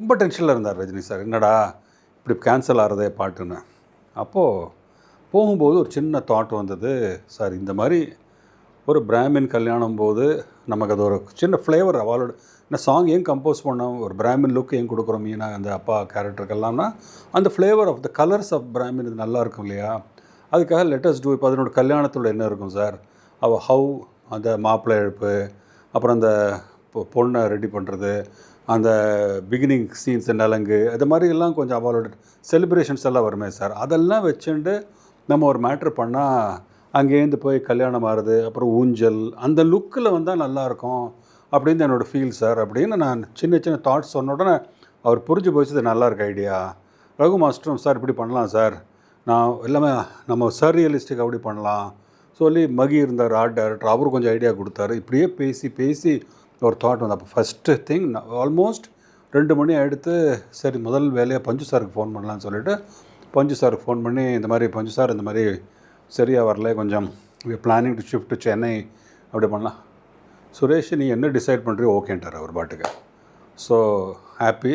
ரொம்ப டென்ஷனில் இருந்தார் ரஜினி சார். என்னடா இப்படி கேன்சல் ஆகிறதே பாட்டுன்னு. அப்போது போகும்போது ஒரு சின்ன தாட் வந்தது, சார் இந்த மாதிரி ஒரு பிராமின் கல்யாணம் போது நமக்கு அது ஒரு சின்ன ஃப்ளேவர் அவளோட இந்த சாங் ஏன் கம்போஸ் பண்ணோம், ஒரு பிராமின் லுக் ஏன் கொடுக்குறோம் மீனா அந்த அப்பா கேரக்டருக்கெல்லாம்னா அந்த flavour of the colours of Brahmin இது நல்லா இருக்கும் இல்லையா, அதுக்காக லெட்டஸ்ட் டூ. இப்போ அதனோட கல்யாணத்தோட என்ன இருக்கும் சார், அவள் ஹவு அந்த மாப்பிள்ளை எழுப்பு, அப்புறம் அந்த பொண்ணை ரெடி பண்ணுறது, அந்த பிகினிங் சீன்ஸ் நலங்கு, அது மாதிரி எல்லாம் கொஞ்சம் அவளோட செலிப்ரேஷன்ஸ் எல்லாம் வருமே சார், அதெல்லாம் வச்சுட்டு நம்ம ஒரு மேட்ரு பண்ணால் அங்கேருந்து போய் கல்யாணம் ஆகுது, அப்புறம் ஊஞ்சல் அந்த லுக்கில் வந்தால் நல்லாயிருக்கும் அப்படின்னு என்னோடய ஃபீல் சார் அப்படின்னு நான் சின்ன சின்ன தாட்ஸ் சொன்ன உடனே அவர் புரிஞ்சு போச்சு, இது நல்லா இருக்கு ஐடியா. ரகு மாஸ்டரும் சார் இப்படி பண்ணலாம் சார், நான் எல்லாமே நம்ம சர்ரியலிஸ்டிக் அப்படி பண்ணலாம் சொல்லி மகி இருந்தார் ஆர்ட் டைரக்டர், அவரு கொஞ்சம் ஐடியா கொடுத்தாரு. இப்படியே பேசி பேசி ஒரு தாட் வந்து அப்போ ஃபஸ்ட்டு திங் ஆல்மோஸ்ட் 2 மணி எடுத்து சரி முதல் வேலையாக பஞ்சு சாருக்கு ஃபோன் பண்ணலான்னு சொல்லிவிட்டு பஞ்சு சாருக்கு ஃபோன் பண்ணி இந்த மாதிரி பஞ்சு சார் இந்த மாதிரி சரியாக வரல, கொஞ்சம் planning to shift to Chennai அப்படி பண்ணலாம். சுரேஷ் நீ என்ன டிசைட் பண்ணுறியோ ஓகேன்ட்டார் அவர் பாட்டுக்கு. So happy.